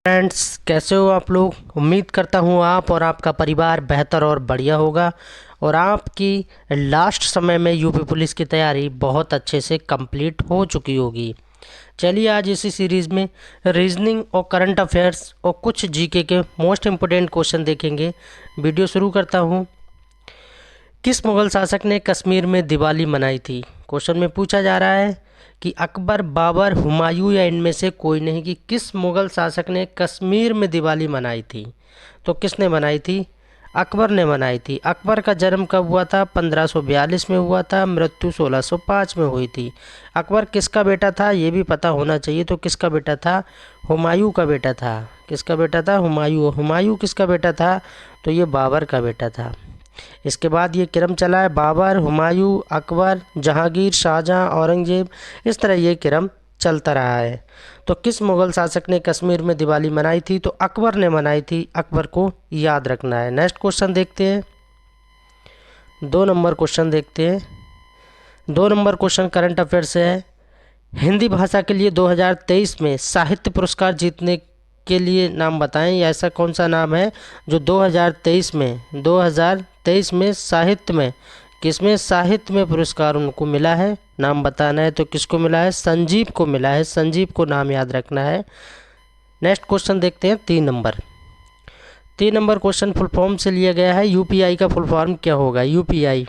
Friends, कैसे हो आप लोग। उम्मीद करता हूँ आप और आपका परिवार बेहतर और बढ़िया होगा और आपकी लास्ट समय में यूपी पुलिस की तैयारी बहुत अच्छे से कंप्लीट हो चुकी होगी। चलिए आज इसी सीरीज़ में रीजनिंग और करंट अफेयर्स और कुछ जीके के मोस्ट इम्पोर्टेंट क्वेश्चन देखेंगे। वीडियो शुरू करता हूँ। किस मुग़ल शासक ने कश्मीर में दिवाली मनाई थी। क्वेश्चन में पूछा जा रहा है कि अकबर, बाबर, हुमायूं या इनमें से कोई नहीं कि किस मुग़ल शासक ने कश्मीर में दिवाली मनाई थी। तो किसने मनाई थी? अकबर ने मनाई थी। अकबर का जन्म कब हुआ था? 1542 में हुआ था। मृत्यु 1605 में हुई थी। अकबर किसका बेटा था ये भी पता होना चाहिए। तो किसका बेटा था? हुमायूं का बेटा था। किसका बेटा था? हुमायूं। हुमायूं किसका बेटा था? तो ये बाबर का बेटा था। इसके बाद ये क्रम चला है बाबर, हुमायूं, अकबर, जहांगीर, शाहजहां, औरंगजेब, इस तरह ये क्रम चलता रहा है। तो किस मुग़ल शासक ने कश्मीर में दिवाली मनाई थी? तो अकबर ने मनाई थी। अकबर को याद रखना है। नेक्स्ट क्वेश्चन देखते हैं। 2 नंबर क्वेश्चन देखते हैं। 2 नंबर क्वेश्चन करंट अफेयर से है। हिंदी भाषा के लिए 2023 में साहित्य पुरस्कार जीतने के लिए नाम बताएं। या ऐसा कौन सा नाम है जो 2023 में साहित्य में किसमें साहित्य में पुरस्कार उनको मिला है? नाम बताना है। तो किसको मिला है? संजीव को मिला है। संजीव को नाम याद रखना है। नेक्स्ट क्वेश्चन देखते हैं। 3 नंबर क्वेश्चन फुल फॉर्म से लिया गया है। यूपीआई का फुल फॉर्म क्या होगा? यूपीआई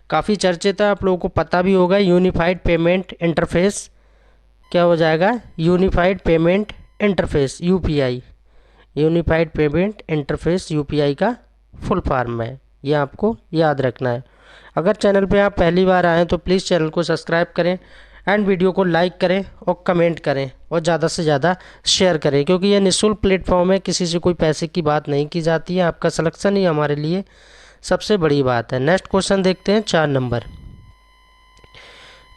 काफ़ी चर्चित है, आप लोगों को पता भी होगा। यूनिफाइड पेमेंट इंटरफेस क्या हो जाएगा? Unified payment interface, UPI. Unified payment interface UPI का फुल फॉर्म है। ये आपको याद रखना है। अगर चैनल पे आप पहली बार आएँ तो प्लीज़ चैनल को सब्सक्राइब करें एंड वीडियो को लाइक करें और कमेंट करें और ज़्यादा से ज़्यादा शेयर करें, क्योंकि यह निःशुल्क प्लेटफॉर्म है। किसी से कोई पैसे की बात नहीं की जाती है। आपका सिलेक्शन ही हमारे लिए सबसे बड़ी बात है। नेक्स्ट क्वेश्चन देखते हैं। 4 नंबर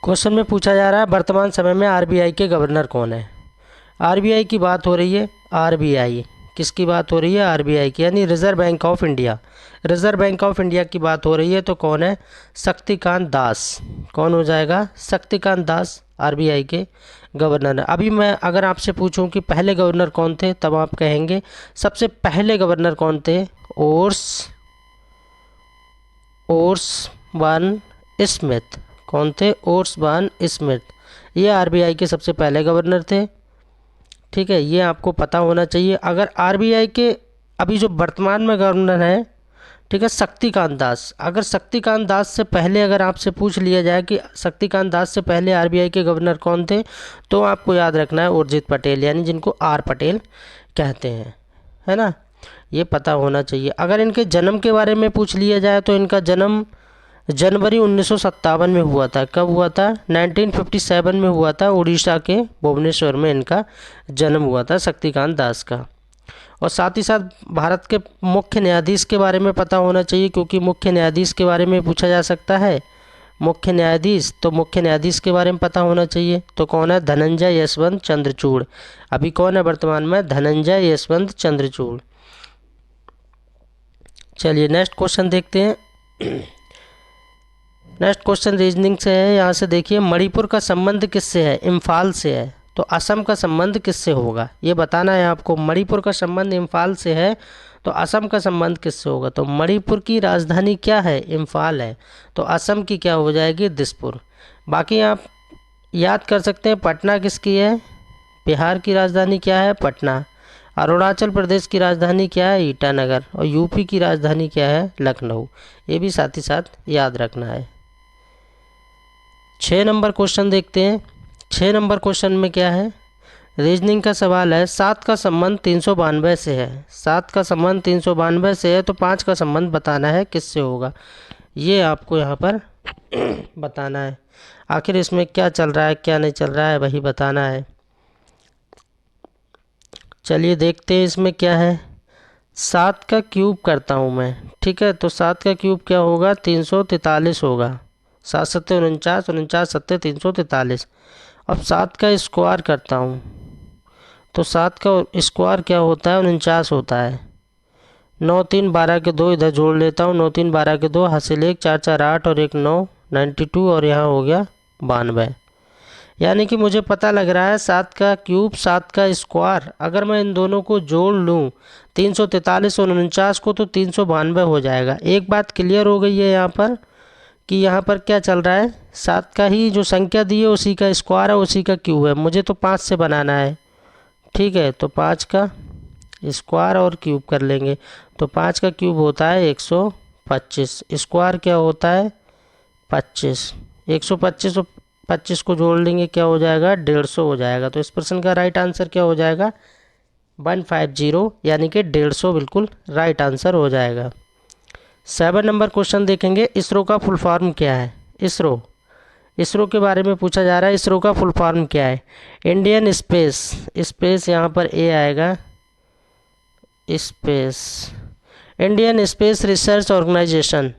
क्वेश्चन में पूछा जा रहा है वर्तमान समय में आरबीआई के गवर्नर कौन है। आरबीआई की बात हो रही है। आरबीआई किसकी बात हो रही है? आरबीआई की, यानी reserve bank of India. Reserve bank of India की बात हो रही है। तो कौन है? शक्तिकांत दास। कौन हो जाएगा? शक्तिकांत दास आरबीआई के गवर्नर है। अभी मैं अगर आपसे पूछूं कि पहले गवर्नर कौन थे, तब आप कहेंगे सबसे पहले गवर्नर कौन थे? Ores one Smith. कौन थे? Ores one Smith. ये आरबीआई के सबसे पहले गवर्नर थे। ठीक है, ये आपको पता होना चाहिए। अगर आरबीआई के अभी जो वर्तमान में गवर्नर हैं, ठीक है, शक्तिकांत दास। अगर शक्तिकांत दास से पहले अगर आपसे पूछ लिया जाए कि शक्तिकांत दास से पहले आरबीआई के गवर्नर कौन थे, तो आपको याद रखना है उर्जित पटेल, यानी जिनको आर पटेल कहते हैं, है ना। ये पता होना चाहिए। अगर इनके जन्म के बारे में पूछ लिया जाए तो इनका जन्म जनवरी 1957 में हुआ था। कब हुआ था? 1957 में हुआ था। उड़ीसा के भुवनेश्वर में इनका जन्म हुआ था, शक्तिकांत दास का। और साथ ही साथ भारत के मुख्य न्यायाधीश के बारे में पता होना चाहिए, क्योंकि मुख्य न्यायाधीश के बारे में पूछा जा सकता है। मुख्य न्यायाधीश, तो मुख्य न्यायाधीश के बारे में पता होना चाहिए। तो कौन है? धनंजय यशवंत चंद्रचूड़। अभी कौन है वर्तमान में? धनंजय यशवंत चंद्रचूड़। चलिए नेक्स्ट क्वेश्चन देखते हैं। नेक्स्ट क्वेश्चन रीजनिंग से है। यहाँ से देखिए, मणिपुर का संबंध किससे है? इम्फाल से है। तो असम का संबंध किससे होगा ये बताना है आपको। मणिपुर का संबंध इम्फाल से है, तो असम का संबंध किससे होगा? तो मणिपुर की राजधानी क्या है? इम्फाल है। तो असम की क्या हो जाएगी? दिसपुर। बाकी आप याद कर सकते हैं पटना किसकी है? बिहार की राजधानी क्या है? पटना। अरुणाचल प्रदेश की राजधानी क्या है? ईटानगर। और यूपी की राजधानी क्या है? लखनऊ। ये भी साथ ही साथ याद रखना है। 6 नंबर क्वेश्चन देखते हैं। 6 नंबर क्वेश्चन में क्या है? रीजनिंग का सवाल है। 7 का संबंध 392 से है। 7 का संबंध 392 से है, तो 5 का संबंध बताना है किससे होगा। ये आपको यहाँ पर बताना है। आखिर इसमें क्या चल रहा है, क्या नहीं चल रहा है, वही बताना है। चलिए देखते हैं इसमें क्या है। 7 का क्यूब करता हूँ मैं, ठीक है। तो 7 का क्यूब क्या होगा? 343 होगा। 7 सत्ते 49, 49 सत्ते 343। अब 7 का स्क्वायर करता हूँ, तो 7 का स्क्वायर क्या होता है? 49 होता है। 9 3 12 के 2 इधर जोड़ लेता हूँ। 9 3 12 के 2, हासिल 1, 4 4 8 और 1 9, 92, और यहाँ हो गया 92। यानी कि मुझे पता लग रहा है 7 का क्यूब 7 का स्क्वायर, अगर मैं इन दोनों को जोड़ लूँ 343 और 49 को तो 392 हो जाएगा। एक बात क्लियर हो गई है यहाँ पर कि यहाँ पर क्या चल रहा है, 7 का ही जो संख्या दी है उसी का स्क्वायर है, उसी का क्यूब है। मुझे तो 5 से बनाना है, ठीक है। तो 5 का स्क्वायर और क्यूब कर लेंगे। तो 5 का क्यूब होता है 125, स्क्वायर क्या होता है 25, 125 और 25 को जोड़ लेंगे क्या हो जाएगा 150 हो जाएगा। तो इस प्रश्न का राइट आंसर क्या हो जाएगा 150, यानी कि 150 बिल्कुल राइट आंसर हो जाएगा। 7 नंबर क्वेश्चन देखेंगे, इसरो का फुल फॉर्म क्या है। इसरो के बारे में पूछा जा रहा है। इसरो का फुल फॉर्म क्या है, इंडियन स्पेस यहाँ पर ए आएगा, space, Indian space research organisation.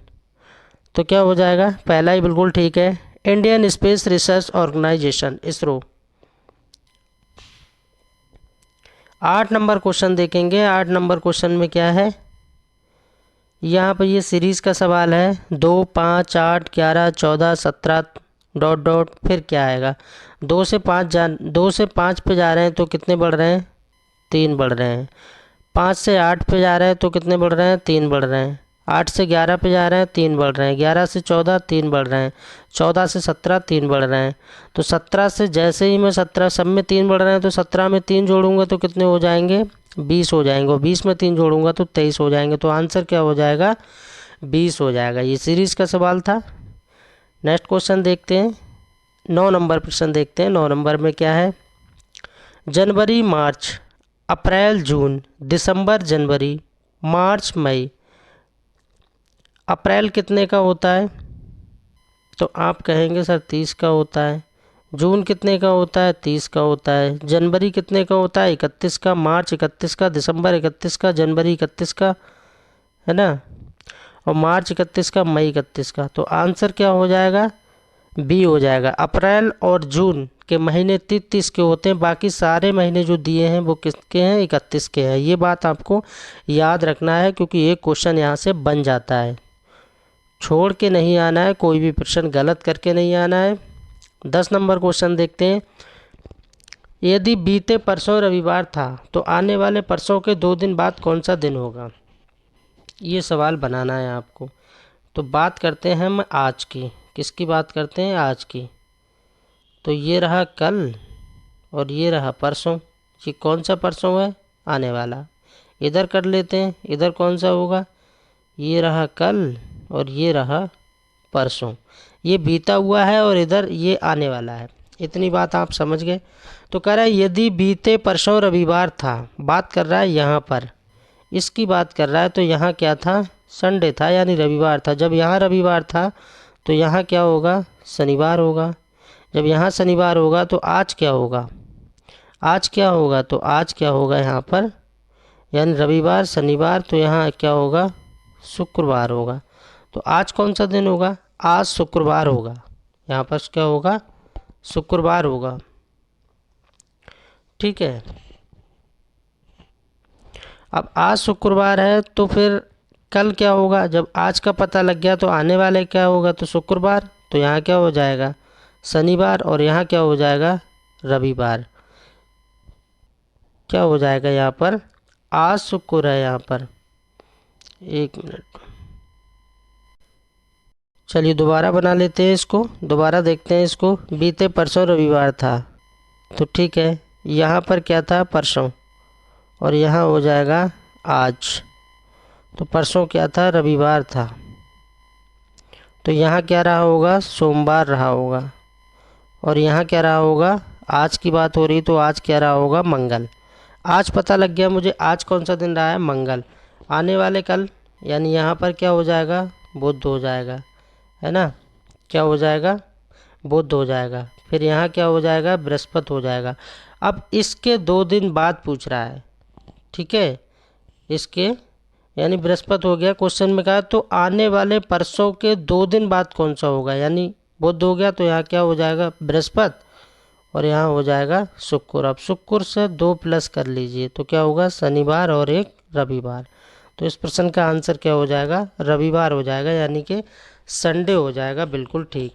तो क्या हो जाएगा, पहला ही बिल्कुल ठीक है, Indian space research organisation ISRO. 8 number question देखेंगे। 8 नंबर क्वेश्चन में क्या है, यहाँ पर ये सीरीज़ का सवाल है, 2, 5, 8, 11, 14, 17 डॉट डॉट, फिर क्या आएगा। 2 से 5 पे जा रहे हैं तो कितने बढ़ रहे हैं 3 बढ़ रहे हैं। 5 से 8 पे जा रहे हैं तो कितने बढ़ रहे हैं 3 बढ़ रहे हैं। 8 से 11 पे जा रहे हैं 3 बढ़ रहे हैं। 11 से 14 3 बढ़ रहे हैं। 14 से 17 3 बढ़ रहे हैं। तो 17 से जैसे ही मैं 17 सब में 3 बढ़ रहे हैं तो 17 में 3 जोड़ूंगा तो कितने हो जाएंगे 20 हो जाएंगे, और 20 में 3 जोड़ूंगा तो 23 हो जाएंगे। तो आंसर क्या हो जाएगा 20 हो जाएगा। ये सीरीज़ का सवाल था। नेक्स्ट क्वेश्चन देखते हैं, 9 नंबर प्रश्न देखते हैं। 9 नंबर में क्या है, जनवरी मार्च अप्रैल जून दिसंबर जनवरी मार्च मई, अप्रैल कितने का होता है। तो आप कहेंगे सर 30 का होता है। जून कितने का होता है 30 का होता है। जनवरी कितने का होता है 31 का। मार्च 31 का, दिसंबर 31 का, जनवरी 31 का, है ना। और मार्च 31 का, मई 31 का। तो आंसर क्या हो जाएगा बी हो जाएगा। अप्रैल और जून के महीने 30 के होते हैं, बाकी सारे महीने जो दिए हैं वो किसके हैं 31 के हैं। ये बात आपको याद रखना है, क्योंकि एक क्वेश्चन यहाँ से बन जाता है। छोड़ के नहीं आना है, कोई भी प्रश्न गलत करके नहीं आना है। 10 नंबर क्वेश्चन देखते हैं, यदि बीते परसों रविवार था तो आने वाले परसों के 2 दिन बाद कौन सा दिन होगा। ये सवाल बनाना है आपको। तो बात करते हैं हम आज की, किसकी बात करते हैं आज की। तो ये रहा कल और ये रहा परसों। ये कौन सा परसों है आने वाला। इधर कर लेते हैं, इधर कौन सा होगा, ये रहा कल और ये रहा परसों। ये बीता हुआ है और इधर ये आने वाला है। इतनी बात आप समझ गए। तो कह रहा है यदि बीते परसों रविवार था, बात कर रहा है यहाँ पर, इसकी बात कर रहा है। तो यहाँ क्या था संडे था, यानी रविवार था। जब यहाँ रविवार था तो यहाँ क्या होगा शनिवार होगा। जब यहाँ शनिवार होगा तो आज क्या होगा, आज क्या होगा, तो आज क्या होगा यहाँ पर, यानी रविवार शनिवार, तो यहाँ क्या होगा शुक्रवार होगा। तो आज कौन सा दिन होगा, आज शुक्रवार होगा। यहाँ पर क्या होगा शुक्रवार होगा, ठीक है। अब आज शुक्रवार है तो फिर कल क्या होगा, जब आज का पता लग गया तो आने वाले क्या होगा, तो शुक्रवार। तो यहाँ क्या हो जाएगा शनिवार, और यहाँ क्या हो जाएगा रविवार। क्या हो जाएगा यहाँ पर, आज शुक्र है यहाँ पर। 1 मिनट, चलिए दोबारा बना लेते हैं इसको, दोबारा देखते हैं इसको। बीते परसों रविवार था, तो ठीक है, यहाँ पर क्या था परसों, और यहाँ हो जाएगा आज। तो परसों क्या था रविवार था, तो यहाँ क्या रहा होगा सोमवार रहा होगा। और यहाँ क्या रहा होगा, आज की बात हो रही तो आज क्या रहा होगा मंगल। आज पता लग गया मुझे आज कौन सा दिन रहा है मंगल। आने वाले कल, यानी यहाँ पर क्या हो जाएगा बुध हो जाएगा, है ना। क्या हो जाएगा बुध हो जाएगा। फिर यहाँ क्या हो जाएगा बृहस्पति हो जाएगा। अब इसके 2 दिन बाद पूछ रहा है, ठीक है, इसके यानी बृहस्पति हो गया क्वेश्चन में कहा। तो आने वाले परसों के 2 दिन बाद कौन सा होगा, यानी बुध हो गया, तो यहाँ क्या हो जाएगा बृहस्पति, और यहाँ हो जाएगा शुक्र। अब शुक्र से 2 प्लस कर लीजिए तो क्या होगा शनिवार और एक रविवार। तो इस प्रश्न का आंसर क्या हो जाएगा रविवार हो जाएगा, यानी कि संडे हो जाएगा, बिल्कुल ठीक।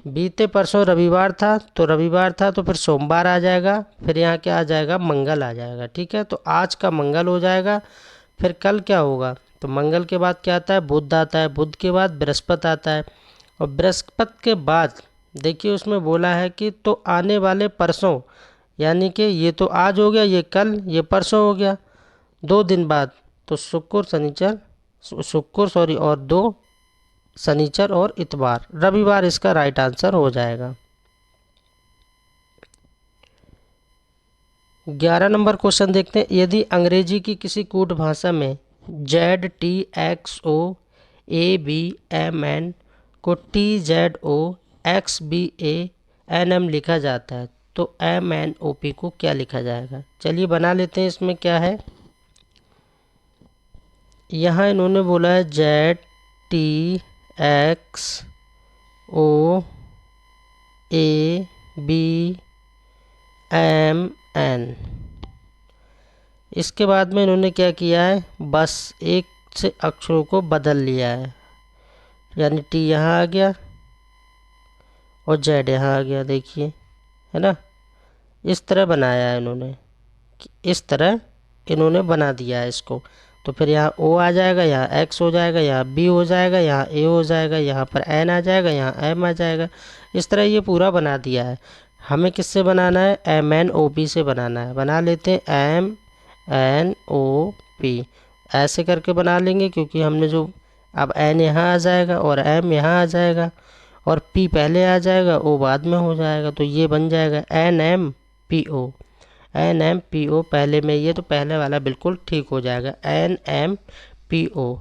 बीते परसों रविवार था, तो रविवार था तो फिर सोमवार आ जाएगा, फिर यहाँ क्या आ जाएगा, मंगल आ जाएगा। ठीक है, तो आज का मंगल हो जाएगा। फिर कल क्या होगा, तो मंगल के बाद क्या आता है, बुध आता है, बुध के बाद बृहस्पति आता है, और बृहस्पति के बाद देखिए उसमें बोला है कि तो आने वाले परसों, यानी कि ये तो आज हो गया, ये कल, ये परसों हो गया, 2 दिन बाद, तो शुक्र शनिचर, शुक्र सॉरी, और 2 शनिचर और इतवार, रविवार इसका राइट आंसर हो जाएगा। 11 नंबर क्वेश्चन देखते हैं। यदि अंग्रेजी की किसी कूट भाषा में ZTXOABMN को TZOXBANM लिखा जाता है तो MNOP को क्या लिखा जाएगा। चलिए बना लेते हैं। इसमें क्या है, यहाँ इन्होंने बोला है ZTXOABMN। इसके बाद में इन्होंने क्या किया है, बस एक से अक्षरों को बदल लिया है, यानी T यहाँ आ गया और Z यहाँ आ गया, देखिए, है ना। इस तरह बनाया है इन्होंने, इस तरह इन्होंने बना दिया है इसको। तो फिर यहाँ O आ जाएगा, यहाँ X हो जाएगा, यहाँ B हो जाएगा, यहाँ A हो जाएगा, यहाँ पर N आ जाएगा, यहाँ M आ जाएगा। इस तरह ये पूरा बना दिया है। हमें किससे बनाना है, MNOP से बनाना है। बना लेते हैं MNOP, ऐसे करके बना लेंगे, क्योंकि हमने जो अब N यहाँ आ जाएगा और M यहाँ आ जाएगा और P पहले आ जाएगा, O बाद में हो जाएगा, तो ये बन जाएगा NMPO। NMPO पहले में, ये तो पहले वाला बिल्कुल ठीक हो जाएगा, NMPO।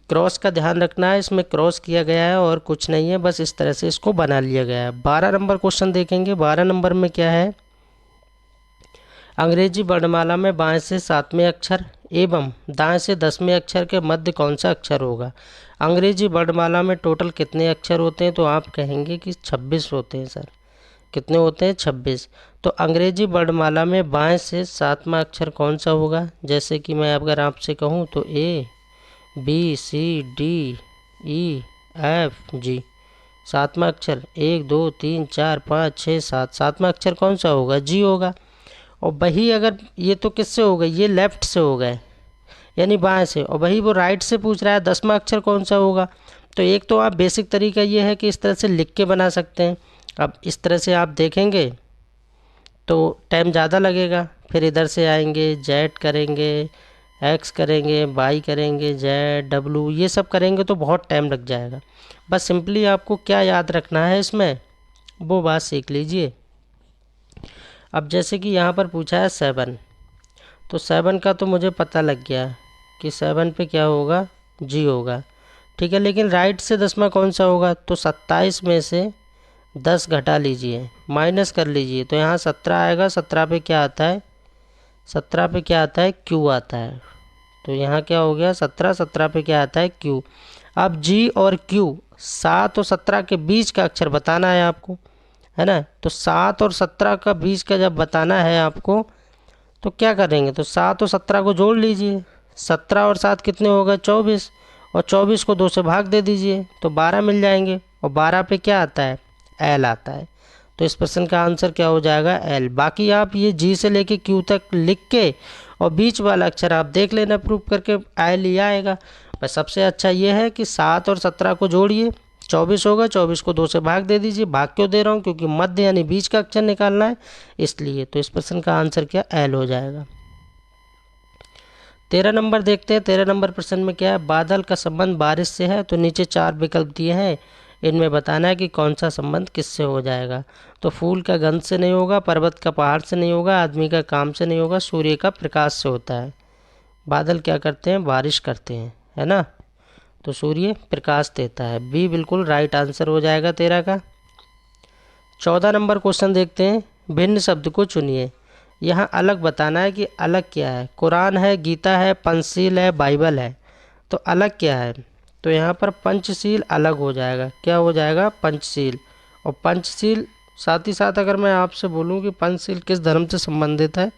क्रॉस का ध्यान रखना है, इसमें क्रॉस किया गया है और कुछ नहीं है, बस इस तरह से इसको बना लिया गया है। 12 नंबर क्वेश्चन देखेंगे। 12 नंबर में क्या है, अंग्रेजी वर्णमाला में बाएं से 7वें अक्षर एवं दाएं से 10वें अक्षर के मध्य कौन सा अक्षर होगा। अंग्रेजी वर्णमाला में टोटल कितने अक्षर होते हैं, तो आप कहेंगे कि 26 होते हैं सर। कितने होते हैं, 26। तो अंग्रेजी वर्णमाला में बाएं से 7वां अक्षर कौन सा होगा। जैसे कि मैं अगर आपसे कहूँ तो ABCDEFG, 7वां अक्षर 1 2 3 4 5 6 7, 7वां अक्षर कौन सा होगा, G होगा। और वही अगर ये तो किससे हो गए, ये लेफ़्ट से हो गए, यानी बाएं से, और वही वो राइट से पूछ रहा है 10वां अक्षर कौन सा होगा। तो एक तो आप बेसिक तरीका ये है कि इस तरह से लिख के बना सकते हैं। अब इस तरह से आप देखेंगे तो टाइम ज़्यादा लगेगा, फिर इधर से आएंगे, Z करेंगे, X करेंगे, Y करेंगे, ZW, ये सब करेंगे तो बहुत टाइम लग जाएगा। बस सिंपली आपको क्या याद रखना है इसमें, वो बात सीख लीजिए। अब जैसे कि यहाँ पर पूछा है 7, तो 7 का तो मुझे पता लग गया कि 7 पे क्या होगा, G होगा, ठीक है। लेकिन राइट से 10वां कौन सा होगा, तो 27 में से 10 घटा लीजिए, माइनस कर लीजिए, तो यहाँ 17 आएगा। 17 पे क्या आता है, 17 पे क्या आता है, Q आता है। तो यहाँ क्या हो गया, 17, 17 पे क्या आता है, Q। अब G और Q, 7 और 17 के बीच का अक्षर बताना है आपको, है ना। तो 7 और 17 का बीच का जब बताना है आपको, तो क्या करेंगे, तो 7 और 17 को जोड़ लीजिए। 17 और 7 कितने होगा, 24, और 24 को 2 से भाग दे दीजिए तो 12 मिल जाएंगे। और 12 पे क्या आता है, L आता है। तो इस प्रश्न का आंसर क्या हो जाएगा, L। बाकी आप ये G से लेके Q तक लिख के और बीच वाला अक्षर आप देख लेना, प्रूफ करके L ही आएगा। बस सबसे अच्छा ये है कि 7 और 17 को जोड़िए, 24 होगा, 24 को 2 से भाग दे दीजिए। भाग क्यों दे रहा हूँ, क्योंकि मध्य यानी बीच का अक्षर निकालना है इसलिए। तो इस प्रश्न का आंसर क्या, L हो जाएगा। 13 नंबर देखते हैं। 13 नंबर प्रश्न में क्या है, बादल का संबंध बारिश से है, तो नीचे 4 विकल्प दिए हैं, इनमें बताना है कि कौन सा संबंध किससे हो जाएगा। तो फूल का गंध से नहीं होगा, पर्वत का पहाड़ से नहीं होगा, आदमी का काम से नहीं होगा, सूर्य का प्रकाश से होता है। बादल क्या करते हैं, बारिश करते हैं, है ना। तो सूर्य प्रकाश देता है, बी बिल्कुल राइट आंसर हो जाएगा 13 का। 14 नंबर क्वेश्चन देखते हैं। भिन्न शब्द को चुनिए। यहाँ अलग बताना है कि अलग क्या है। कुरान है, गीता है, पंचशील है, बाइबल है, तो अलग क्या है। तो यहाँ पर पंचशील अलग हो जाएगा, क्या हो जाएगा, पंचशील। और पंचशील साथ ही साथ अगर मैं आपसे बोलूँ कि पंचशील किस धर्म से संबंधित है,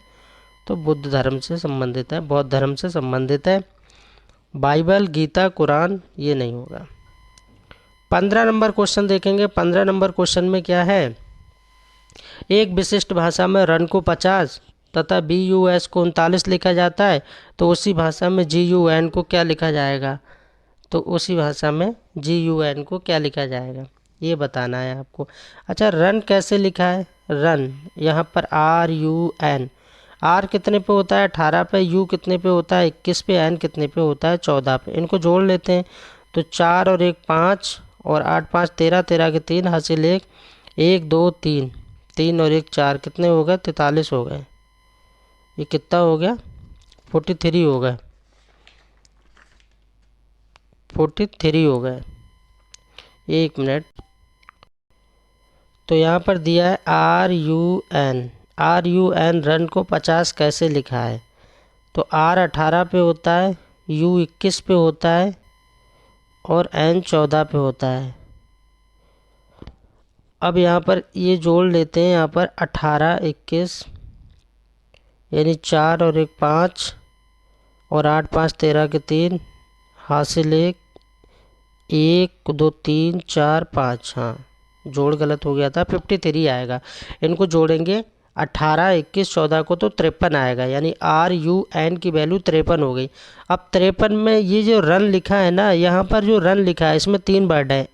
तो बुद्ध धर्म से संबंधित है, बौद्ध धर्म से संबंधित है। बाइबल, गीता, कुरान ये नहीं होगा। 15 नंबर क्वेश्चन देखेंगे। 15 नंबर क्वेश्चन में क्या है, एक विशिष्ट भाषा में रन को 50 तथा BUS को 39 लिखा जाता है, तो उसी भाषा में GUN को क्या लिखा जाएगा। तो उसी भाषा में GUN को क्या लिखा जाएगा, ये बताना है आपको। अच्छा, रन कैसे लिखा है, रन यहाँ पर RUN, आर कितने पे होता है 18 पे, यू कितने पे होता है 21 पे, एन कितने पे होता है 14 पे। इनको जोड़ लेते हैं तो 4 और 1 5 और 8 5 13, 13 के 3 हासिल 1, 1 2 3, 3 और 1 4, कितने हो गए 43 हो गए। ये कितना हो गया 43 हो गए, 43 हो गए। एक मिनट, तो यहाँ पर दिया है RUN रन को 50 कैसे लिखा है, तो R 18 पे होता है, U 21 पे होता है और N 14 पे होता है। अब यहाँ पर ये जोड़ लेते हैं, यहाँ पर 18 21 यानी 4 और 1 5 और 8 5 13 के 3 हासिल 1, 1 2 3 4 5, हाँ जोड़ गलत हो गया था, 53 आएगा। इनको जोड़ेंगे 18 21 14 को तो 53 आएगा, यानी RUN की वैल्यू 53 हो गई। अब 53 में ये जो रन लिखा है ना, यहाँ पर जो रन लिखा है इसमें 3 वर्ड है,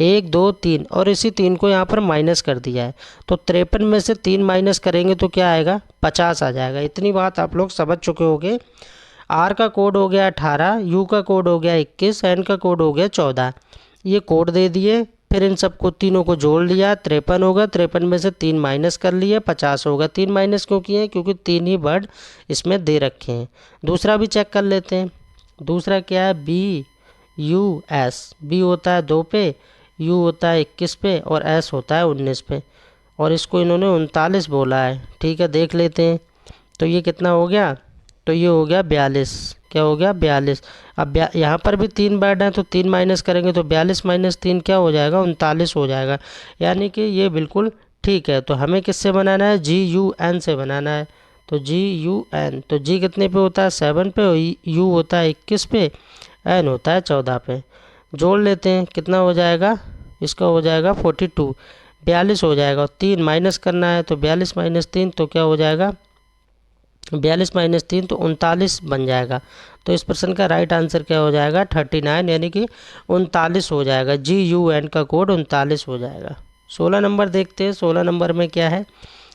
1 2 3, और इसी 3 को यहाँ पर माइनस कर दिया है, तो 53 में से 3 माइनस करेंगे तो क्या आएगा 50 आ जाएगा। इतनी बात आप लोग समझ चुके होंगे। R का कोड हो गया 18, U का कोड हो गया 21, N का कोड हो गया 14। ये कोड दे दिए, फिर इन सबको तीनों को जोड़ लिया, 53 होगा, 53 में से 3 माइनस कर लिए 50 होगा। 3 माइनस क्यों किए हैं, क्योंकि 3 ही वर्ड इसमें दे रखे हैं। दूसरा भी चेक कर लेते हैं। दूसरा क्या है, BUS, B होता है 2 पे, U होता है 21 पे और S होता है 19 पे, और इसको इन्होंने 39 बोला है। ठीक है, देख लेते हैं। तो ये कितना हो गया, तो ये हो गया 42। क्या हो गया 42। अब यहाँ पर भी 3 वर्ड हैं, तो 3 माइनस करेंगे तो 42 माइनस 3 क्या हो जाएगा 39 हो जाएगा, यानी कि ये बिल्कुल ठीक है। तो हमें किससे बनाना है, GUN से बनाना है। तो GUN, तो G कितने पे होता है 7 पे, U होता है 21 पे, N होता है 14 पे। जोड़ लेते हैं, कितना हो जाएगा, इसका हो जाएगा 42, 42 हो जाएगा, और 3 माइनस करना है, तो 42 माइनस 3 तो क्या हो जाएगा 42 माइनस 3 तो 39 बन जाएगा। तो इस प्रश्न का राइट आंसर क्या हो जाएगा 39, यानी कि 39 हो जाएगा। GUN का कोड 39 हो जाएगा। 16 नंबर देखते हैं। 16 नंबर में क्या है,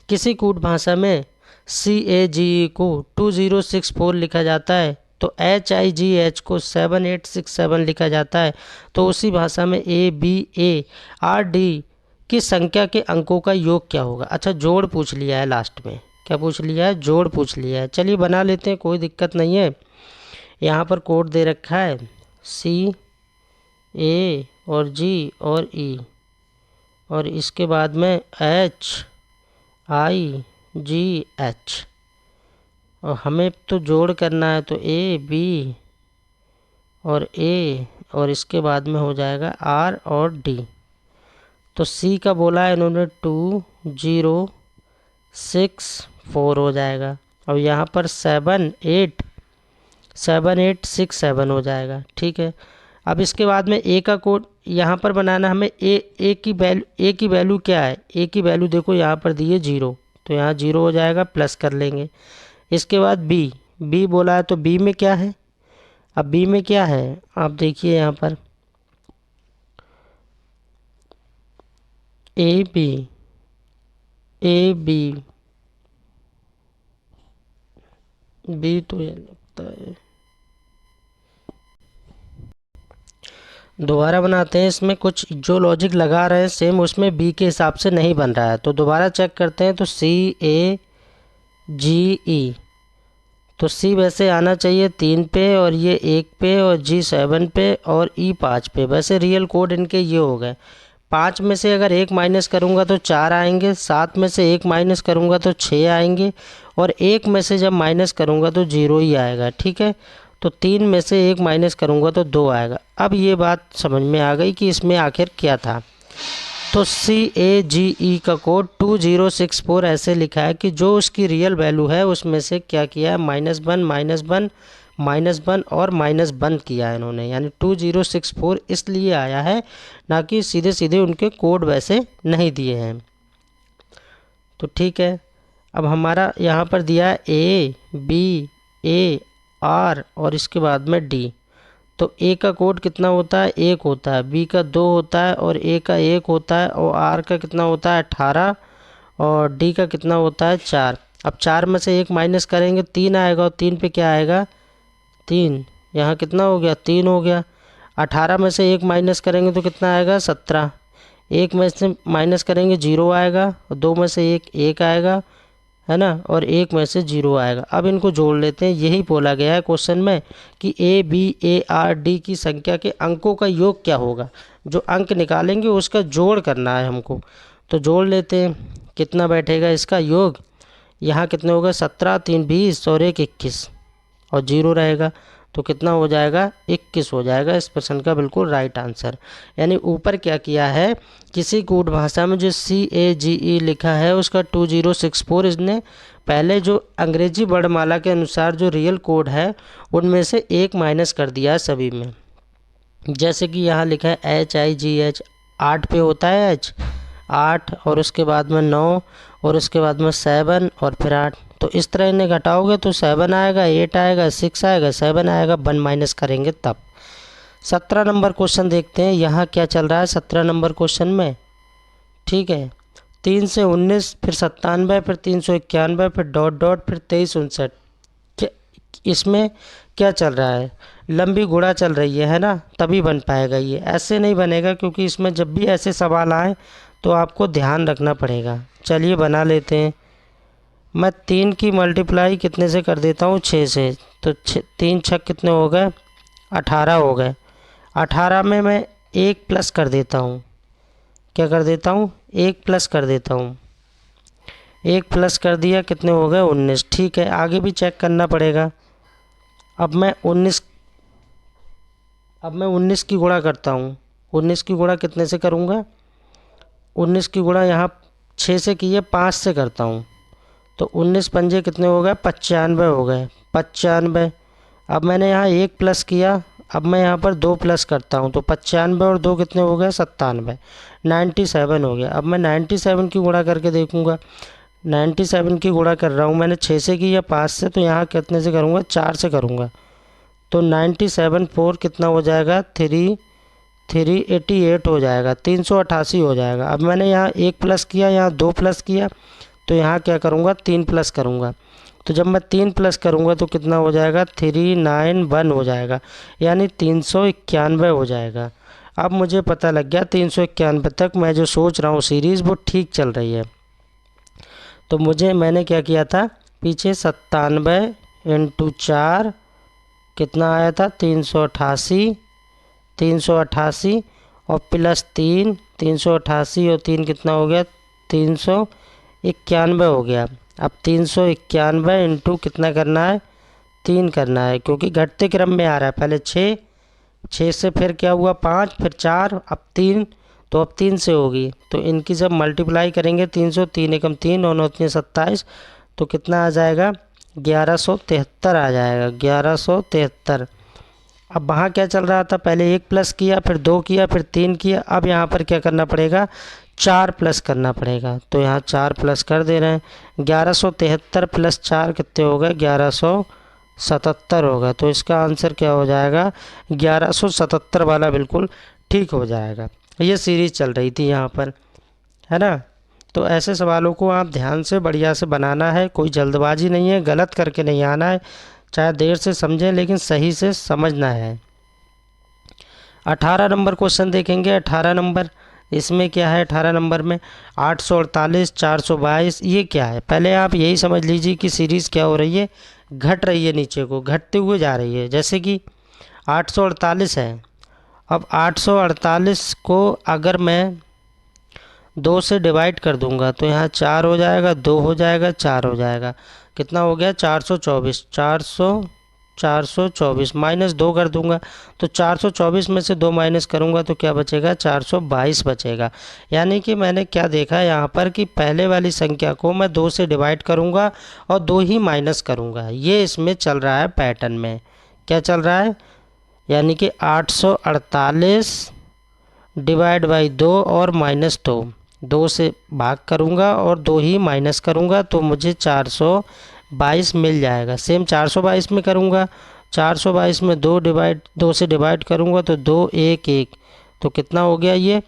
किसी कूट भाषा में CAGE को 2064 लिखा जाता है, तो HIGH को 7867 लिखा जाता है, तो उसी भाषा में ABARD की संख्या के अंकों का योग क्या होगा। अच्छा, जोड़ पूछ लिया है, लास्ट में क्या पूछ लिया है, जोड़ पूछ लिया है। चलिए बना लेते हैं, कोई दिक्कत नहीं है। यहाँ पर कोड दे रखा है CA और G और E, और इसके बाद में HIGH, और हमें तो जोड़ करना है, तो AB और A, और इसके बाद में हो जाएगा R और D। तो C का बोला है इन्होंने 2064 हो जाएगा, और यहाँ पर 7867 हो जाएगा। ठीक है, अब इसके बाद में A का कोड यहाँ पर बनाना हमें। A की वैल्यू क्या है, A की वैल्यू देखो यहाँ पर दी है 0, तो यहाँ 0 हो जाएगा, प्लस कर लेंगे। इसके बाद B बोला है, तो B में क्या है, अब B में क्या है आप देखिए यहाँ पर AB B तो ये लगता है, दोबारा बनाते हैं। इसमें कुछ जो लॉजिक लगा रहे हैं सेम उसमें B के हिसाब से नहीं बन रहा है, तो दोबारा चेक करते हैं। तो CAGE, तो C वैसे आना चाहिए 3 पे, और ये 1 पे, और G 7 पे, और E 5 पे। वैसे रियल कोड इनके ये हो गए। 5 में से अगर 1 माइनस करूँगा तो 4 आएंगे, 7 में से 1 माइनस करूँगा तो 6 आएंगे, और 1 में से जब माइनस करूँगा तो 0 ही आएगा। ठीक है, तो 3 में से 1 माइनस करूँगा तो 2 आएगा। अब ये बात समझ में आ गई कि इसमें आखिर क्या था। तो CAGE का कोड 2064 ऐसे लिखा है कि जो उसकी रियल वैल्यू है उसमें से क्या किया है, -1 -1 -1 और -1 किया है इन्होंने, यानी 2064 इसलिए आया है, ना कि सीधे सीधे उनके कोड वैसे नहीं दिए हैं। तो ठीक है, अब हमारा यहाँ पर दिया है ABAR और इसके बाद में D। तो A का कोड कितना होता है, 1 होता है, B का 2 होता है और A का 1 होता है, और R का कितना होता है 18 और D का कितना होता है 4। अब 4 में से 1 माइनस करेंगे 3 आएगा, और 3 पे क्या आएगा 3, यहाँ कितना हो गया 3 हो गया। 18 में से 1 माइनस करेंगे तो कितना आएगा 17, 1 में से माइनस करेंगे 0 आएगा, और 2 में से 1 आएगा, है ना, और 1 में से 0 आएगा। अब इनको जोड़ लेते हैं, यही बोला गया है क्वेश्चन में कि ABARD की संख्या के अंकों का योग क्या होगा, जो अंक निकालेंगे उसका जोड़ करना है हमको। तो जोड़ लेते हैं, कितना बैठेगा इसका योग, यहाँ कितने होगा 17, 3 20 और 1 21 और 0 रहेगा, तो कितना हो जाएगा 21 हो जाएगा इस प्रश्न का बिल्कुल राइट आंसर। यानी ऊपर क्या किया है, किसी कोड भाषा में जो CAGE लिखा है उसका 2064 इसने पहले जो अंग्रेजी वर्णमाला के अनुसार जो रियल कोड है उनमें से 1 माइनस कर दिया है सभी में। जैसे कि यहाँ लिखा है HIGH, 8 पे होता है H, 8 और उसके बाद में 9 और उसके बाद में 7 और फिर 8। तो इस तरह इन्हें घटाओगे तो 7 आएगा, 8 आएगा, 6 आएगा, 7 आएगा, 1 माइनस करेंगे तब। 17 नंबर क्वेश्चन देखते हैं, यहाँ क्या चल रहा है 17 नंबर क्वेश्चन में। ठीक है, 3 से 19 फिर 97 फिर 391 फिर डॉट डॉट फिर 2359। इसमें क्या चल रहा है, लंबी गुणा चल रही है ना, तभी बन पाएगा ये, ऐसे नहीं बनेगा, क्योंकि इसमें जब भी ऐसे सवाल आए तो आपको ध्यान रखना पड़ेगा। चलिए बना लेते हैं। मैं 3 की मल्टीप्लाई कितने से कर देता हूँ 6 से, तो 3 छक कितने हो गए 18 हो गए। 18 में मैं 1 प्लस कर देता हूँ, क्या कर देता हूँ 1 प्लस कर देता हूँ, 1 प्लस कर दिया, कितने हो गए 19। ठीक है, आगे भी चेक करना पड़ेगा। अब मैं 19 की गुणा करता हूँ। 19 की गुणा कितने से करूँगा, 19 की गुणा यहाँ 6 से की है, 5 से करता हूँ, तो 19 पंजे कितने हो गए 95 हो गए, 95। अब मैंने यहाँ 1 प्लस किया, अब मैं यहाँ पर 2 प्लस करता हूँ, तो 95 और 2 कितने हो गए 97, 97 हो गया। अब मैं 97 की गुणा करके देखूँगा, 97 की गुणा कर रहा हूँ मैंने 6 से की या 5 से, तो यहाँ कितने से करूँगा 4 से करूँगा, तो 97 4 कितना हो जाएगा 388 हो जाएगा, 388 हो जाएगा। अब मैंने यहाँ 1 प्लस किया, यहाँ 2 प्लस किया, तो यहाँ क्या करूँगा 3 प्लस करूँगा, तो जब मैं 3 प्लस करूँगा तो कितना हो जाएगा 391 हो जाएगा, यानी 391 हो जाएगा। अब मुझे पता लग गया 391 तक मैं जो सोच रहा हूँ सीरीज़ वो ठीक चल रही है। तो मैंने क्या किया था पीछे 97 इंटू 4 कितना आया था 388 और प्लस 388 और 3 कितना हो गया 391 हो गया। अब 391 इंटू कितना करना है 3 करना है, क्योंकि घटते क्रम में आ रहा है, पहले 6 से फिर क्या हुआ 5 फिर 4 अब 3, तो अब 3 से होगी, तो इनकी जब मल्टीप्लाई करेंगे 300 3 एकम 3 और 9 27, तो कितना आ जाएगा 1173 आ जाएगा 1173। अब वहाँ क्या चल रहा था, पहले 1 प्लस किया फिर 2 किया फिर 3 किया, अब यहाँ पर क्या करना पड़ेगा 4 प्लस करना पड़ेगा, तो यहाँ 4 प्लस कर दे रहे हैं। 1173 प्लस 4 कितने हो गए 1177 होगा, तो इसका आंसर क्या हो जाएगा 1177 वाला बिल्कुल ठीक हो जाएगा। ये सीरीज़ चल रही थी यहाँ पर, है ना। तो ऐसे सवालों को आप ध्यान से बढ़िया से बनाना है, कोई जल्दबाजी नहीं है, गलत करके नहीं आना है, चाहे देर से समझें लेकिन सही से समझना है। 18 नंबर क्वेश्चन देखेंगे। 18 नंबर इसमें क्या है, 18 नंबर में 848 422 ये क्या है, पहले आप यही समझ लीजिए कि सीरीज़ क्या हो रही है, घट रही है, नीचे को घटते हुए जा रही है। जैसे कि 848 है, अब 848 को अगर मैं 2 से डिवाइड कर दूंगा तो यहाँ 4 हो जाएगा, 2 हो जाएगा, 4 हो जाएगा, कितना हो गया 424 424 माइनस 2 कर दूंगा तो 424 में से 2 माइनस करूंगा तो क्या बचेगा, 422 बचेगा। यानी कि मैंने क्या देखा यहाँ पर कि पहले वाली संख्या को मैं 2 से डिवाइड करूंगा और 2 ही माइनस करूंगा। ये इसमें चल रहा है पैटर्न में। क्या चल रहा है, यानी कि 848 डिवाइड बाई 2 और माइनस 2 से भाग करूंगा और 2 ही माइनस करूंगा तो मुझे 422 मिल जाएगा। सेम 422 में करूंगा, 422 में 2 से डिवाइड करूंगा तो 2 1 1 तो कितना हो गया, ये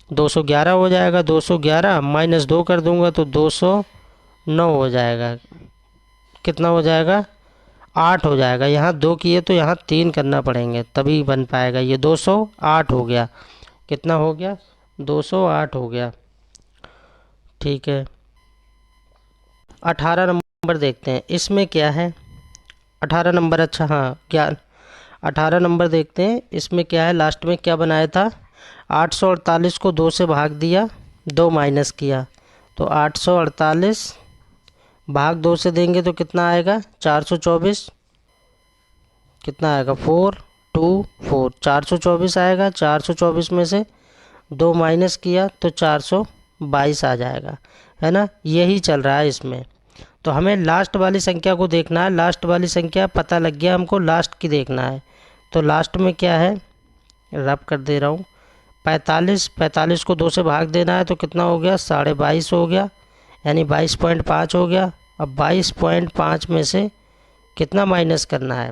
211 हो जाएगा। 211 माइनस 2 कर दूंगा तो 209 हो जाएगा। कितना हो जाएगा, 8 हो जाएगा। यहाँ 2 किए तो यहाँ 3 करना पड़ेंगे तभी बन पाएगा। ये 208 हो गया। कितना हो गया, 208 हो गया। ठीक है, 18 नंबर देखते हैं, इसमें क्या है। 18 नंबर, अच्छा हाँ, क्या 18 नंबर देखते हैं, इसमें क्या है। लास्ट में क्या बनाया था, 848 को 2 से भाग दिया, 2 माइनस किया तो 848 भाग 2 से देंगे तो कितना आएगा, 424। कितना आएगा, 4 2 4 424 आएगा। 424 में से 2 माइनस किया तो 422 आ जाएगा, है ना। यही चल रहा है इसमें। तो हमें लास्ट वाली संख्या को देखना है। लास्ट वाली संख्या पता लग गया हमको, लास्ट की देखना है। तो लास्ट में क्या है, रब कर दे रहा हूँ, 45 को 2 से भाग देना है तो कितना हो गया, 22.5 हो गया, यानी 22.5 हो गया। अब 22.5 में से कितना माइनस करना है,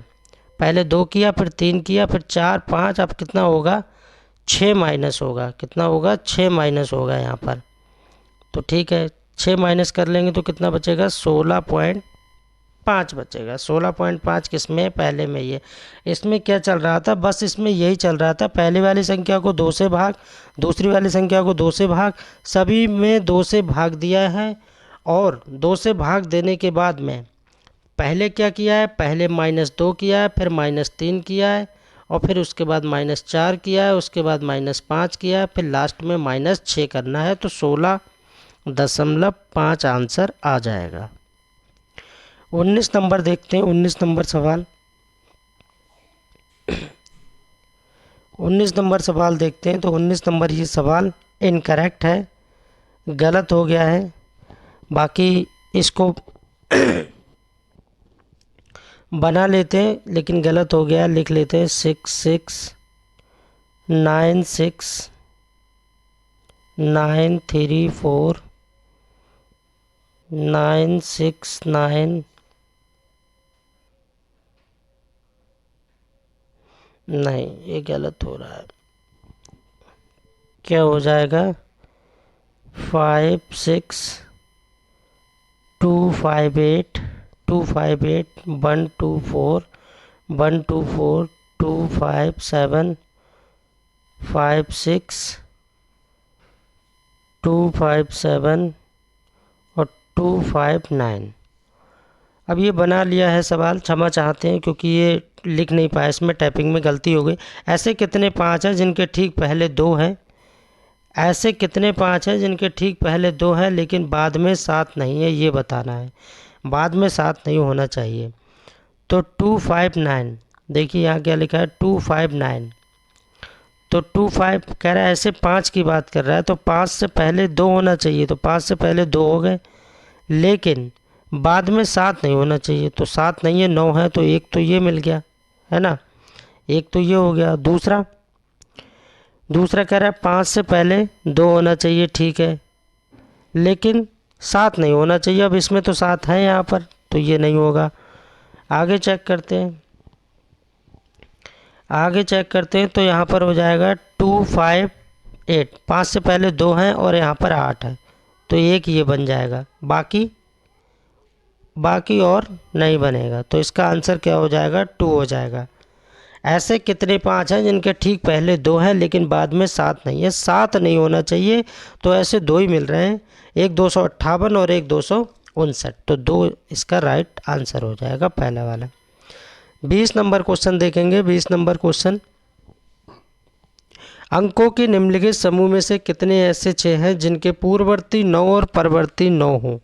पहले 2 किया, फिर 3 किया, फिर 4 5, अब कितना होगा, 6 माइनस होगा। कितना होगा, 6 माइनस होगा यहाँ पर। तो ठीक है, 6 माइनस कर लेंगे तो कितना बचेगा, 16.5 बचेगा। 16.5 किस में, पहले में। ये इसमें क्या चल रहा था, बस इसमें यही चल रहा था, पहले वाली संख्या को 2 से भाग, दूसरी वाली संख्या को 2 से भाग, सभी में 2 से भाग दिया है। और 2 से भाग देने के बाद में पहले क्या किया है, पहले -2 किया है, फिर -3 किया है, और फिर उसके बाद -4 किया है, उसके बाद -5 किया है, फिर लास्ट में -6 करना है। तो 16.5 आंसर आ जाएगा। 19 नंबर देखते हैं, 19 नंबर सवाल। 19 नंबर सवाल देखते हैं। तो 19 नंबर ये सवाल इनकरेक्ट है, गलत हो गया है। बाकी इसको बना लेते हैं, लेकिन गलत हो गया, लिख लेते हैं 6 6 9 6 9 3 4 9 6 9। नहीं, ये गलत हो रहा है। क्या हो जाएगा, 5 6 2 5 8 2 5 8 1 2 4 1 2 4 2 5 7 5 6 2 5 7 और 2 5 9। अब ये बना लिया है सवाल, क्षमा चाहते हैं क्योंकि ये लिख नहीं पाया, इसमें टाइपिंग में गलती हो गई। ऐसे कितने 5 हैं जिनके ठीक पहले 2 हैं, ऐसे कितने 5 हैं जिनके ठीक पहले 2 हैं लेकिन बाद में 7 नहीं है, ये बताना है। बाद में 7 नहीं होना चाहिए। तो 2 5 9, देखिए यहाँ क्या लिखा है, 2 5 9। तो 2 5 कह रहा है, ऐसे 5 की बात कर रहा है, तो 5 से पहले 2 होना चाहिए, तो 5 से पहले 2 हो गए, लेकिन बाद में 7 नहीं होना चाहिए। तो 7 नहीं है, 9 है, तो एक तो ये मिल गया, है ना, एक तो ये हो गया। दूसरा कह रहा है 5 से पहले 2 होना चाहिए, ठीक है, लेकिन 7 नहीं होना चाहिए। अब इसमें तो 7 है यहाँ पर, तो ये नहीं होगा। आगे चेक करते हैं, तो यहाँ पर हो जाएगा 2 5 8। 5 से पहले 2 हैं और यहाँ पर 8 है, तो एक ये बन जाएगा, बाकी और नहीं बनेगा। तो इसका आंसर क्या हो जाएगा, 2 हो जाएगा। ऐसे कितने 5 हैं जिनके ठीक पहले 2 हैं लेकिन बाद में 7 नहीं है, 7 नहीं होना चाहिए, तो ऐसे 2 ही मिल रहे हैं, एक 258 और एक 259, तो 2 इसका राइट आंसर हो जाएगा, पहला वाला। 20 नंबर क्वेश्चन देखेंगे। 20 नंबर क्वेश्चन, अंकों के निम्नलिखित समूह में से कितने ऐसे 6 हैं जिनके पूर्ववर्ती 9 और परवर्ती 9 हो,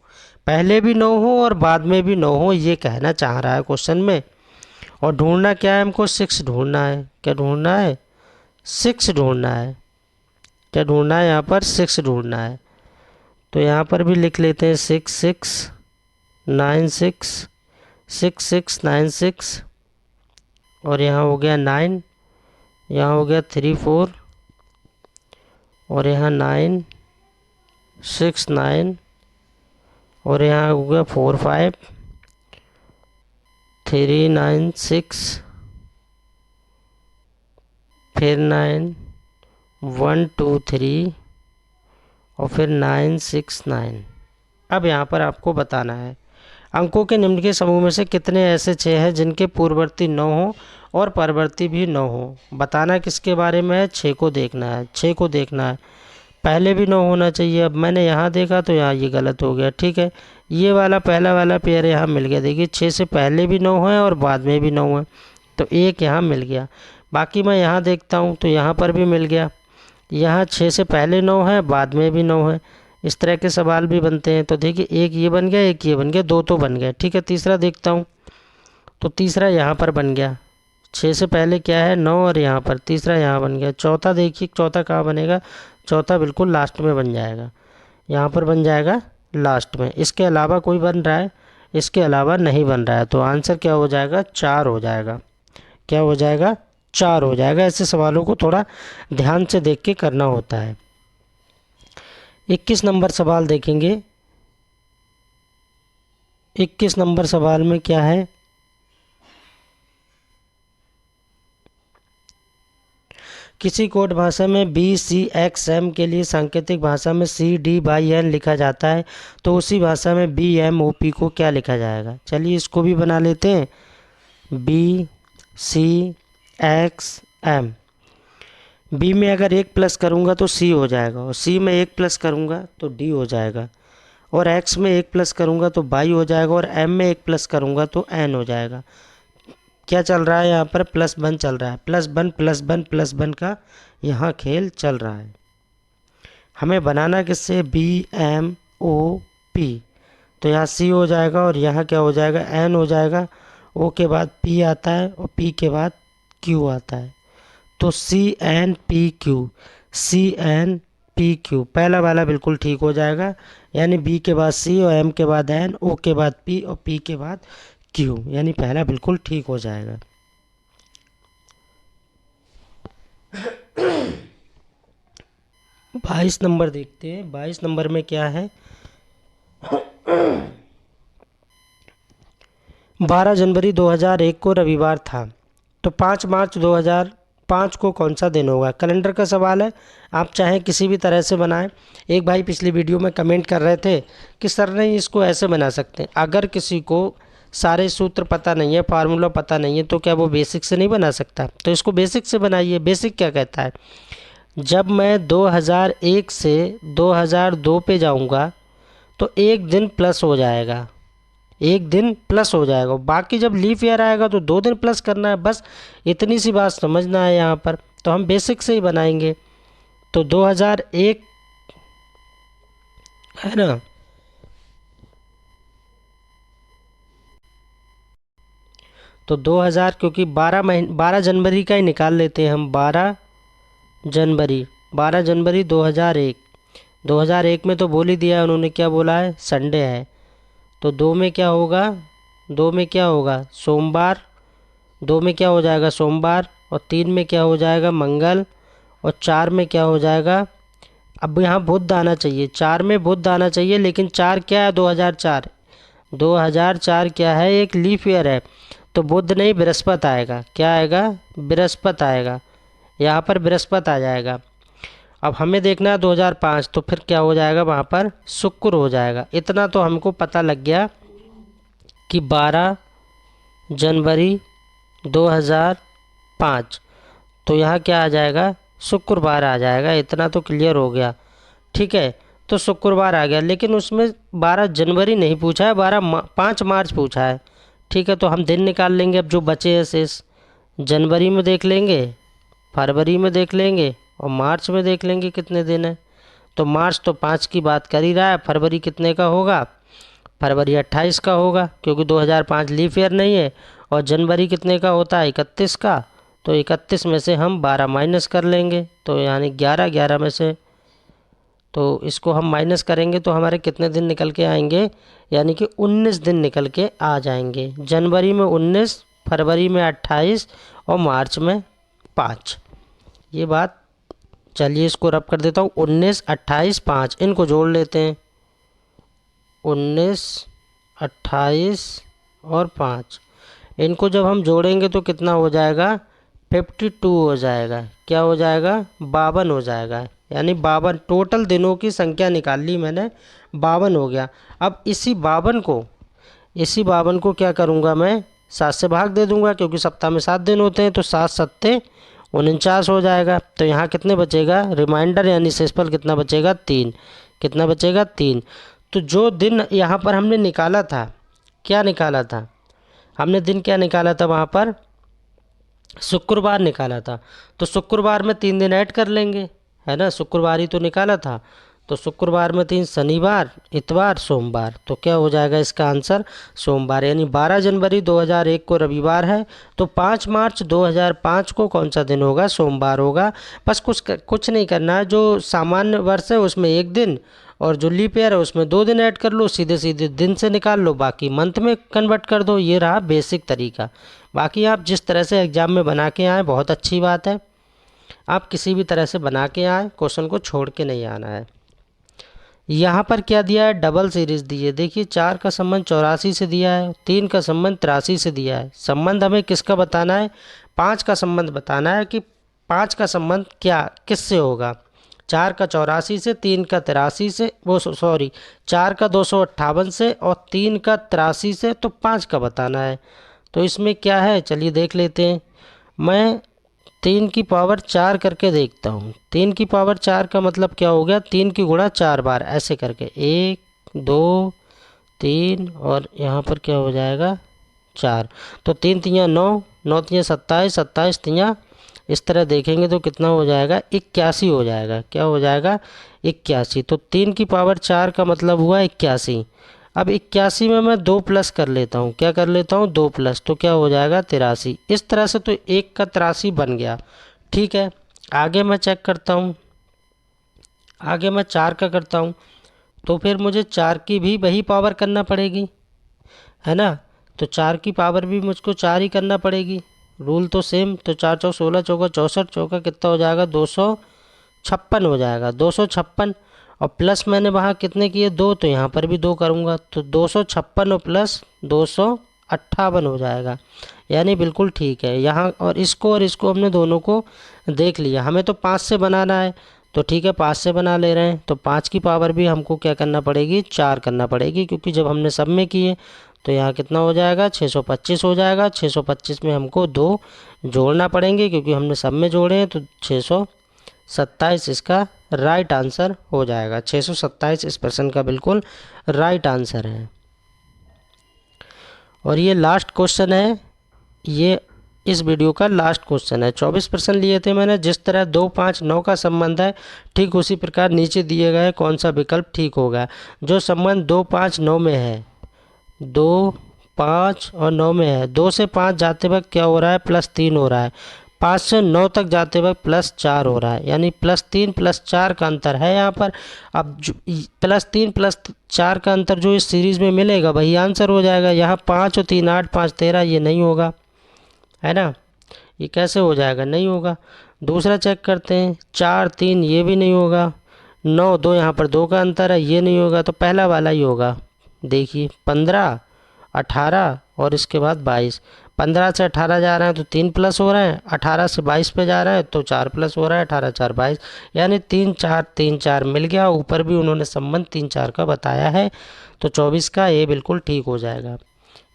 पहले भी 9 हो और बाद में भी 9 हो, ये कहना चाह रहा है क्वेश्चन में। और ढूंढना क्या है हमको, 6 ढूंढना है। क्या ढूंढना है, 6 ढूंढना है। क्या ढूंढना है यहाँ पर, 6 ढूंढना है। तो यहाँ पर भी लिख लेते हैं 6 6 9 6, 6 6 9 6, और यहाँ हो गया 9, यहाँ हो गया 3 4, और यहाँ 9 6 9, और यहाँ हो गया 4 5 3 9 6, फिर 9 1 2 3, और फिर 9 6 9। अब यहाँ पर आपको बताना है अंकों के निम्न के समूह में से कितने ऐसे 6 हैं जिनके पूर्ववर्ती 9 हो और परवर्ती भी 9 हो। बताना किसके बारे में है, 6 को देखना है। 6 को देखना है, पहले भी 9 होना चाहिए। अब मैंने यहाँ देखा तो यहाँ ये गलत हो गया, ठीक है। ये वाला पहला वाला पेयर यहाँ मिल गया। देखिए 6 से पहले भी 9 है और बाद में भी 9 है, तो एक यहाँ मिल गया। बाकी मैं यहाँ देखता हूँ तो यहाँ पर भी मिल गया। यहाँ 6 से पहले 9 है, बाद में भी 9 है। इस तरह के सवाल भी बनते हैं। तो देखिए एक ये बन गया, एक ये बन गया, 2 तो बन गया, ठीक है। तीसरा देखता हूँ तो तीसरा यहाँ पर बन गया। 6 से पहले क्या है, 9, और यहाँ पर तीसरा यहाँ बन गया। चौथा देखिए, चौथा कहाँ बनेगा, चौथा बिल्कुल लास्ट में बन जाएगा, यहाँ पर बन जाएगा लास्ट में। इसके अलावा कोई बन रहा है, इसके अलावा नहीं बन रहा है। तो आंसर क्या हो जाएगा, 4 हो जाएगा। क्या हो जाएगा, 4 हो जाएगा। ऐसे सवालों को थोड़ा ध्यान से देख के करना होता है। 21 नंबर सवाल देखेंगे। 21 नंबर सवाल में क्या है, किसी कोड भाषा में बी सी एक्स एम के लिए सांकेतिक भाषा में सी डी बाई एन लिखा जाता है, तो उसी भाषा में बी एम ओ पी को क्या लिखा जाएगा। चलिए इसको भी बना लेते हैं। B C X M, B में अगर 1 प्लस करूँगा तो सी हो जाएगा, और सी में 1 प्लस करूँगा तो डी हो जाएगा, और एक्स में 1 प्लस करूँगा तो बाई हो जाएगा, और एम में 1 प्लस करूँगा तो एन हो जाएगा। क्या चल रहा है यहाँ पर, प्लस वन चल रहा है। Plus one plus one plus one का यहाँ खेल चल रहा है। हमें बनाना किससे, बी एम ओ पी। तो यहाँ सी हो जाएगा, और यहाँ क्या हो जाएगा, एन हो जाएगा। ओ के बाद पी आता है, और पी के बाद क्यू आता है। तो C N P Q, C N P Q पहला वाला बिल्कुल ठीक हो जाएगा। यानी बी के बाद सी, और एम के बाद एन, ओ के बाद पी, और पी के बाद क्यू, यानी पहला बिल्कुल ठीक हो जाएगा। बाईस नंबर देखते हैं। 22 नंबर में क्या है, 12 जनवरी 2001 को रविवार था, तो 5 मार्च 2005 को कौन सा दिन होगा। कैलेंडर का सवाल है, आप चाहें किसी भी तरह से बनाएं। एक भाई पिछली वीडियो में कमेंट कर रहे थे कि सर नहीं इसको ऐसे बना सकते हैं। अगर किसी को सारे सूत्र पता नहीं है, फार्मूला पता नहीं है, तो क्या वो बेसिक से नहीं बना सकता। तो इसको बेसिक से बनाइए। बेसिक क्या कहता है, जब मैं 2001 से 2002 पे जाऊंगा तो एक दिन प्लस हो जाएगा, एक दिन प्लस हो जाएगा। बाकी जब लीफ ईयर आएगा तो 2 दिन प्लस करना है, बस इतनी सी बात समझना है यहाँ पर। तो हम बेसिक से ही बनाएंगे। तो 2001 है ना, तो 2000 क्योंकि 12 जनवरी का ही निकाल लेते हैं हम। 12 जनवरी 2001। 2001 में तो बोल ही दिया उन्होंने, क्या बोला है, संडे है। तो 2 में क्या होगा, 2 में क्या होगा, सोमवार। 2 में क्या हो जाएगा, सोमवार। और 3 में क्या हो जाएगा, मंगल। और 4 में क्या हो जाएगा, अब यहाँ बुध आना चाहिए। 4 में बुध आना चाहिए, लेकिन 4 क्या है, 2004। 2004 क्या है, एक लीफ ईयर है। तो बुध नहीं, बृहस्पति आएगा। क्या आएगा, बृहस्पति आएगा। यहाँ पर बृहस्पति आ जाएगा। अब हमें देखना है 2005, तो फिर क्या हो जाएगा, वहाँ पर शुक्र हो जाएगा। इतना तो हमको पता लग गया कि 12 जनवरी 2005, तो यहाँ क्या आ जाएगा, शुक्रवार आ जाएगा। इतना तो क्लियर हो गया, ठीक है। तो शुक्रवार आ गया, लेकिन उसमें 12 जनवरी नहीं पूछा है, 5 मार्च पूछा है, ठीक है। तो हम दिन निकाल लेंगे। अब जो बचे हैं शेष, जनवरी में देख लेंगे, फरवरी में देख लेंगे, और मार्च में देख लेंगे कितने दिन है। तो मार्च तो 5 की बात कर ही रहा है। फरवरी कितने का होगा, फरवरी 28 का होगा, क्योंकि 2005 लीफ ईयर नहीं है। और जनवरी कितने का होता है 31 का, तो 31 में से हम 12 माइनस कर लेंगे, तो यानी 11, 11 में से तो इसको हम माइनस करेंगे तो हमारे कितने दिन निकल के आएंगे, यानी कि 19 दिन निकल के आ जाएंगे। जनवरी में 19, फरवरी में 28 और मार्च में 5। ये बात, चलिए इसको रब कर देता हूँ। 19, 28, 5 इनको जोड़ लेते हैं। 19, 28 और 5 इनको जब हम जोड़ेंगे तो कितना हो जाएगा 52 हो जाएगा। क्या हो जाएगा 52 हो जाएगा, यानी 52 टोटल दिनों की संख्या निकाल ली मैंने, 52 हो गया। अब इसी 52 को क्या करूँगा मैं 7 से भाग दे दूँगा, क्योंकि सप्ताह में 7 दिन होते हैं, तो 7 सत्ते 49 हो जाएगा। तो यहाँ कितने बचेगा रिमाइंडर यानी शेषफल कितना बचेगा 3। कितना बचेगा 3। तो जो दिन यहाँ पर हमने निकाला था, क्या निकाला था हमने, दिन क्या निकाला था वहाँ पर, शुक्रवार निकाला था। तो शुक्रवार में 3 दिन ऐड कर लेंगे, है ना, शुक्रवार ही तो निकाला था। तो शुक्रवार में 3, शनिवार, इतवार, सोमवार। तो क्या हो जाएगा इसका आंसर सोमवार, यानी 12 जनवरी 2001 को रविवार है, तो 5 मार्च 2005 को कौन सा दिन होगा, सोमवार होगा। बस कुछ नहीं करना है, जो सामान्य वर्ष है उसमें 1 दिन और जो लीप ईयर है उसमें 2 दिन ऐड कर लो, सीधे सीधे दिन से निकाल लो, बाकी मंथ में कन्वर्ट कर दो। ये रहा बेसिक तरीका। बाकी आप जिस तरह से एग्ज़ाम में बना के आए बहुत अच्छी बात है, आप किसी भी तरह से बना के आए, क्वेश्चन को छोड़ के नहीं आना है। यहाँ पर क्या दिया है, डबल सीरीज दी है। देखिए 4 का संबंध 84 से दिया है, 3 का संबंध 83 से दिया है। संबंध हमें किसका बताना है, 5 का संबंध बताना है कि 5 का संबंध क्या किससे होगा। 4 का 84 से, 3 का 83 से, वो सॉरी 4 का 258 से और 3 का 83 से, तो 5 का बताना है। तो इसमें क्या है चलिए देख लेते हैं। मैं 3 की पावर 4 करके देखता हूँ। 3 की पावर 4 का मतलब क्या हो गया, 3 की गुणा 4 बार ऐसे करके, 1 2 3 और यहाँ पर क्या हो जाएगा 4। तो 3 तियाँ 9, 9 तियाँ 27, 27 तियाँ, इस तरह देखेंगे तो कितना हो जाएगा 81 हो जाएगा। क्या हो जाएगा 81। तो 3 की पावर 4 का मतलब हुआ 81। अब 81 में मैं 2 प्लस कर लेता हूँ। क्या कर लेता हूँ 2 प्लस, तो क्या हो जाएगा 83। इस तरह से तो 1 का 83 बन गया। ठीक है, आगे मैं चेक करता हूँ, आगे मैं 4 का करता हूँ, तो फिर मुझे 4 की भी वही पावर करना पड़ेगी, है ना। तो 4 की पावर भी मुझको 4 ही करना पड़ेगी, रूल तो सेम। तो 4 चौक 16, चौका 64, चौका कितना हो जाएगा 256 हो जाएगा, 256। और प्लस मैंने वहाँ कितने किए 2, तो यहाँ पर भी 2 करूँगा, तो 256 और प्लस 258 हो जाएगा, यानी बिल्कुल ठीक है यहाँ। और इसको हमने दोनों को देख लिया, हमें तो 5 से बनाना है, तो ठीक है 5 से बना ले रहे हैं। तो 5 की पावर भी हमको क्या करना पड़ेगी 4 करना पड़ेगी, क्योंकि जब हमने सब में किए तो यहाँ कितना हो जाएगा 625 हो जाएगा। 625 में हमको 2 जोड़ना पड़ेंगे, क्योंकि हमने सब में जोड़े हैं, तो 627 इसका राइट आंसर हो जाएगा। 627 इस प्रश्न का बिल्कुल राइट आंसर है। और ये लास्ट क्वेश्चन है, ये इस वीडियो का लास्ट क्वेश्चन है। 24 प्रश्न लिए थे मैंने। जिस तरह 2, 5, 9 का संबंध है, ठीक उसी प्रकार नीचे दिए गए कौन सा विकल्प ठीक होगा। जो संबंध 2, 5, 9 में है, 2, 5 और 9 में है, 2 से 5 जाते वक्त क्या हो रहा है +3 हो रहा है, 5 से 9 तक जाते वक्त +4 हो रहा है, यानी +3 +4 का अंतर है यहाँ पर। अब +3 +4 का अंतर जो इस सीरीज़ में मिलेगा वही आंसर हो जाएगा। यहाँ 5 और 3 8, 5 13 ये नहीं होगा, है ना, ये कैसे हो जाएगा, नहीं होगा। दूसरा चेक करते हैं, 4 3 ये भी नहीं होगा, 9 2 यहाँ पर 2 का अंतर है, ये नहीं होगा। तो पहला वाला ही होगा। देखिए 15 18 और इसके बाद 22। 15 से 18 जा रहे हैं तो 3 प्लस हो रहे हैं, 18 से 22 पे जा रहे हैं तो 4 प्लस हो रहा है, 18 4 22, यानी 3 4 3 4 मिल गया। ऊपर भी उन्होंने संबंध 3 4 का बताया है, तो 24 का ये बिल्कुल ठीक हो जाएगा।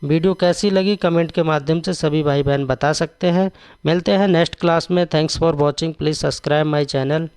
वीडियो कैसी लगी कमेंट के माध्यम से सभी भाई बहन बता सकते हैं। मिलते हैं नेक्स्ट क्लास में। Thanks for watching, please subscribe my channel.